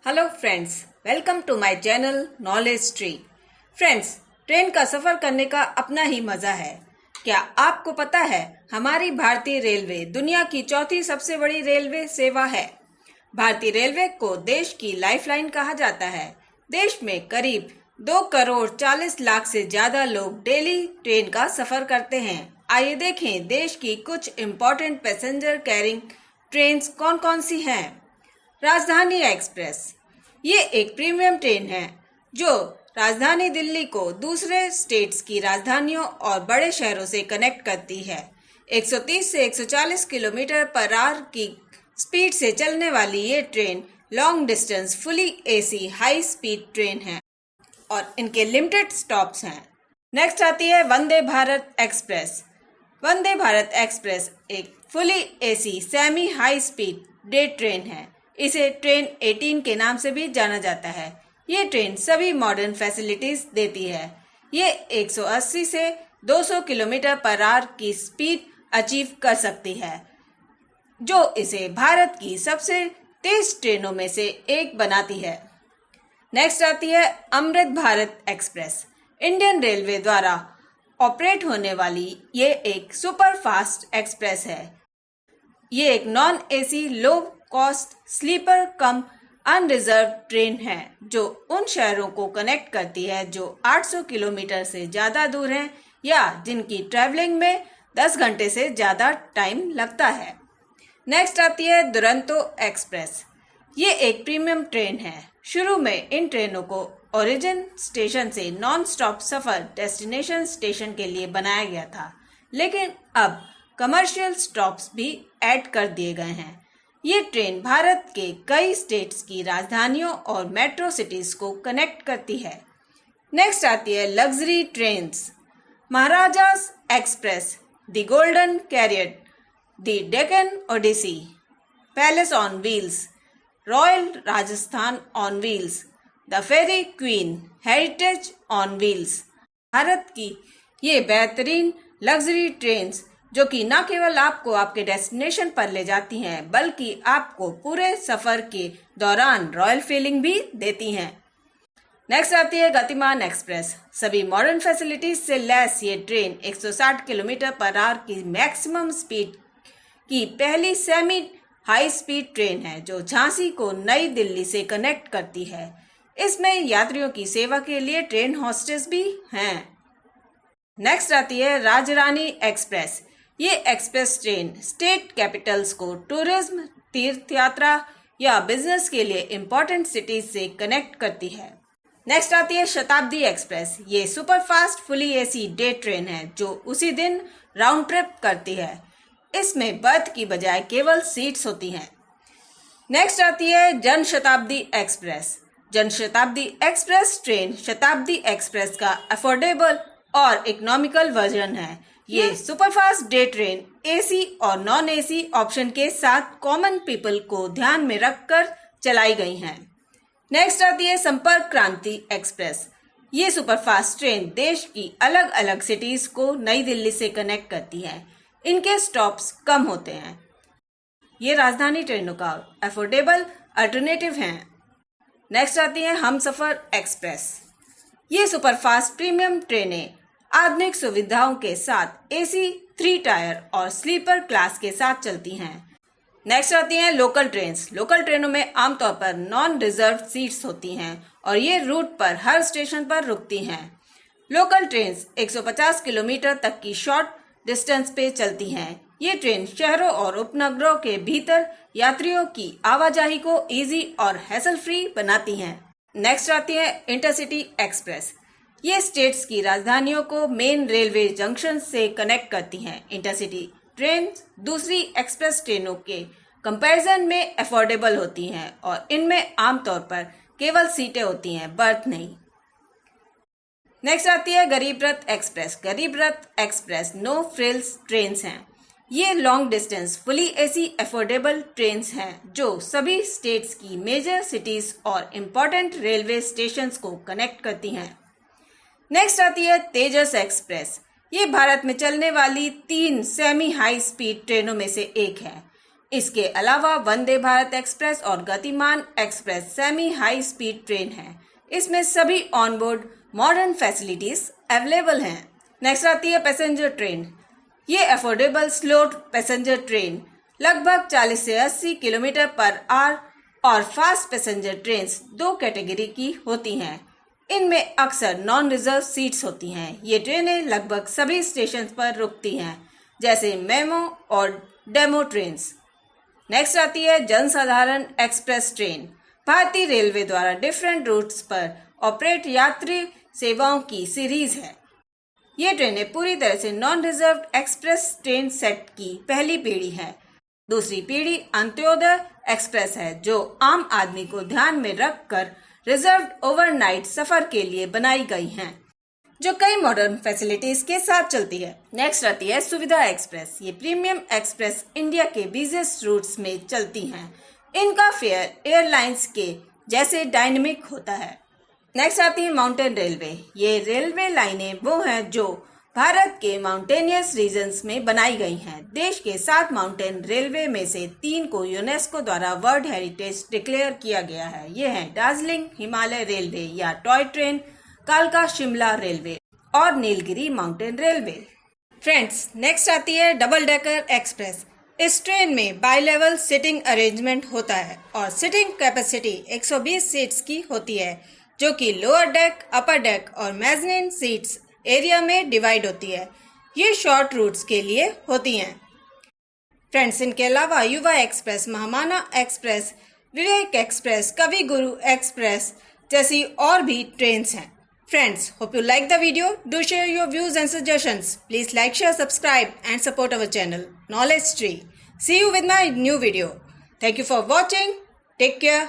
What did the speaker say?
Hello friends, welcome to my channel knowledge tree. Friends, train का सफर करने का अपना ही मजा है। क्या आपको पता है हमारी भारतीय रेलवे दुनिया की चौथी सबसे बड़ी रेलवे सेवा है। भारतीय रेलवे को देश की लाइफलाइन कहा जाता है। देश में करीब 2 करोड़ 40 लाख से ज्यादा लोग डेली ट्रेन का सफर करते हैं। आइए देखें देश की कुछ इम्पोर्टेंट पैसेंजर कैरिंग ट्रेन कौन कौन सी हैं। राजधानी एक्सप्रेस, ये एक प्रीमियम ट्रेन है जो राजधानी दिल्ली को दूसरे स्टेट्स की राजधानियों और बड़े शहरों से कनेक्ट करती है। 130 से 140 किलोमीटर पर आवर की स्पीड से चलने वाली ये train long distance fully AC high speed train है और इनके लिमिटेड स्टॉप्स हैं। नेक्स्ट आती है वंदे भारत एक्सप्रेस। वंदे भारत एक्सप्रेस एक fully AC semi high speed day train है। इसे ट्रेन 18 के नाम से भी जाना जाता है। ये ट्रेन सभी मॉडर्न फैसिलिटीज देती है। ये 180 से 200 किलोमीटर पर आवर की स्पीड अचीव कर सकती है, जो इसे भारत की सबसे तेज ट्रेनों में से एक बनाती है। नेक्स्ट आती है Amrit Bharat express. Indian railway द्वारा ऑपरेट होने वाली ये एक सुपर फास्ट एक्सप्रेस है। ये एक non AC low cost sleeper cum unreserved train है जो उन शहरों को कनेक्ट करती है जो 800 किलोमीटर से ज़्यादा दूर हैं या जिनकी ट्रैवलिंग में 10 घंटे से ज़्यादा टाइम लगता है। नेक्स्ट आती है दुरंतो एक्सप्रेस। ये एक प्रीमियम ट्रेन है। शुरू में इन ट्रेनों को ओरिजिन स्टेशन से नॉन स्टॉप सफ़र डेस्टिनेशन स्टेशन के लिए बनाया गया था, लेकिन अब कमर्शियल स्टॉप्स भी ऐड कर दिए गए हैं। ये ट्रेन भारत के कई स्टेट्स की राजधानियों और मेट्रो सिटीज को कनेक्ट करती है। नेक्स्ट आती है luxury trains. Maharajas express, the golden carrier, the Deccan odyssey, palace on wheels, royal Rajasthan on wheels, the fairy queen, heritage on wheels. Bharat की ये बेहतरीन लग्जरी ट्रेन्स जो कि न केवल आपको आपके डेस्टिनेशन पर ले जाती हैं, बल्कि आपको पूरे सफर के दौरान रॉयल फीलिंग भी देती हैं। नेक्स्ट आती है गतिमान एक्सप्रेस। सभी मॉडर्न फैसिलिटीज से लैस ये ट्रेन 160 किलोमीटर पर आवर की मैक्सिमम स्पीड की पहली सेमी हाई स्पीड ट्रेन है जो झांसी को नई दिल्ली से कनेक्ट करती है। इसमें यात्रियों की सेवा के लिए ट्रेन हॉस्टेस भी हैं। नेक्स्ट आती है राजरानी एक्सप्रेस। ये एक्सप्रेस ट्रेन स्टेट कैपिटल्स को टूरिज्म, तीर्थ यात्रा या बिजनेस के लिए इम्पोर्टेंट सिटीज से कनेक्ट करती है। नेक्स्ट आती है शताब्दी एक्सप्रेस। ये superfast fully AC day train है जो उसी दिन राउंड ट्रिप करती है। इसमें बर्थ की बजाय केवल सीट्स होती हैं। नेक्स्ट आती है Jan Shatabdi express. Jan Shatabdi express train शताब्दी एक्सप्रेस का अफोर्डेबल और इकोनॉमिकल वर्जन है। ये सुपरफास्ट डे ट्रेन एसी और नॉन एसी ऑप्शन के साथ कॉमन पीपल को ध्यान में रखकर चलाई गई हैं। नेक्स्ट आती है संपर्क क्रांति एक्सप्रेस। ये सुपरफास्ट ट्रेन देश की अलग अलग सिटीज को नई दिल्ली से कनेक्ट करती है। इनके स्टॉप्स कम होते हैं। ये राजधानी ट्रेनों का अफोर्डेबल अल्टरनेटिव हैं। नेक्स्ट आती है हमसफर एक्सप्रेस। ये सुपरफास्ट प्रीमियम ट्रेनें आधुनिक सुविधाओं के साथ एसी 3 टायर और स्लीपर क्लास के साथ चलती हैं। नेक्स्ट आती हैं लोकल ट्रेन्स। लोकल ट्रेनों में आमतौर पर नॉन रिजर्व सीट्स होती हैं और ये रूट पर हर स्टेशन पर रुकती हैं। लोकल ट्रेन्स 150 किलोमीटर तक की शॉर्ट डिस्टेंस पे चलती हैं। ये ट्रेन शहरों और उपनगरों के भीतर यात्रियों की आवाजाही को इजी और हैसल फ्री बनाती हैं। नेक्स्ट आती है इंटरसिटी एक्सप्रेस। ये स्टेट्स की राजधानियों को मेन रेलवे जंक्शन से कनेक्ट करती हैं। इंटरसिटी ट्रेन दूसरी एक्सप्रेस ट्रेनों के कंपैरिजन में अफोर्डेबल होती हैं और इनमें आमतौर पर केवल सीटें होती हैं, बर्थ नहीं। नेक्स्ट आती है गरीब रथ एक्सप्रेस। गरीब रथ एक्सप्रेस नो फ्रिल्स ट्रेन्स हैं। ये long distance fully AC affordable trains हैं जो सभी स्टेट्स की मेजर सिटीज और इम्पोर्टेंट रेलवे स्टेशंस को कनेक्ट करती हैं। नेक्स्ट आती है तेजस एक्सप्रेस। ये भारत में चलने वाली 3 सेमी हाई स्पीड ट्रेनों में से एक है। इसके अलावा वंदे भारत एक्सप्रेस और गतिमान express semi high speed train है। इसमें सभी ऑनबोर्ड मॉडर्न फैसिलिटीज अवेलेबल हैं। नेक्स्ट आती है पैसेंजर ट्रेन। ये अफोर्डेबल स्लो पैसेंजर ट्रेन लगभग 40 से 80 किलोमीटर पर आवर और फास्ट पैसेंजर ट्रेन दो कैटेगरी की होती हैं। इनमें अक्सर नॉन रिजर्व सीट्स होती हैं। ये ट्रेनें लगभग सभी स्टेशन पर रुकती हैं, जैसे मेमो और डेमो ट्रेन्स। नेक्स्ट आती है जनसाधारण एक्सप्रेस ट्रेन। भारतीय रेलवे द्वारा डिफरेंट रूट्स पर ऑपरेट यात्री सेवाओं की सीरीज है। ये ट्रेनें पूरी तरह से non reserved express train set की पहली पीढ़ी है। दूसरी पीढ़ी अंत्योदय एक्सप्रेस है, जो आम आदमी को ध्यान में रखकर रिजर्व्ड ओवरनाइट सफर के लिए बनाई गई हैं, जो कई मॉडर्न फैसिलिटीज के साथ चलती है। नेक्स्ट आती है सुविधा एक्सप्रेस। ये प्रीमियम एक्सप्रेस इंडिया के बिजिएस्ट रूट्स में चलती हैं। इनका फेयर एयरलाइंस के जैसे डायनेमिक होता है। नेक्स्ट आती है माउंटेन रेलवे। ये रेलवे लाइनें वो हैं जो भारत के माउंटेनियस रीजन्स में बनाई गई हैं। देश के 7 माउंटेन रेलवे में से 3 को यूनेस्को द्वारा वर्ल्ड हेरिटेज डिक्लेयर किया गया है। ये हैं दार्जिलिंग हिमालय रेलवे या टॉय ट्रेन, कालका शिमला रेलवे और Nilgiri mountain railway. Friends, next आती है डबल डेकर एक्सप्रेस। इस ट्रेन में बाई लेवल सिटिंग अरेंजमेंट होता है और सिटिंग कैपेसिटी 120 सीट्स की होती है, जो कि लोअर डेक, अपर डेक और मेजनीन सीट्स एरिया में डिवाइड होती है। ये शॉर्ट रूट्स के लिए होती हैं। फ्रेंड्स, इनके अलावा युवा एक्सप्रेस, महामाना एक्सप्रेस, विवेक एक्सप्रेस, कवि गुरु एक्सप्रेस जैसी और भी ट्रेन्स हैं। Friends, hope you like the video. Do share your views and suggestions. Please like, share, subscribe and support our channel, Knowledge Tree. See you with my new video. Thank you for watching. Take care.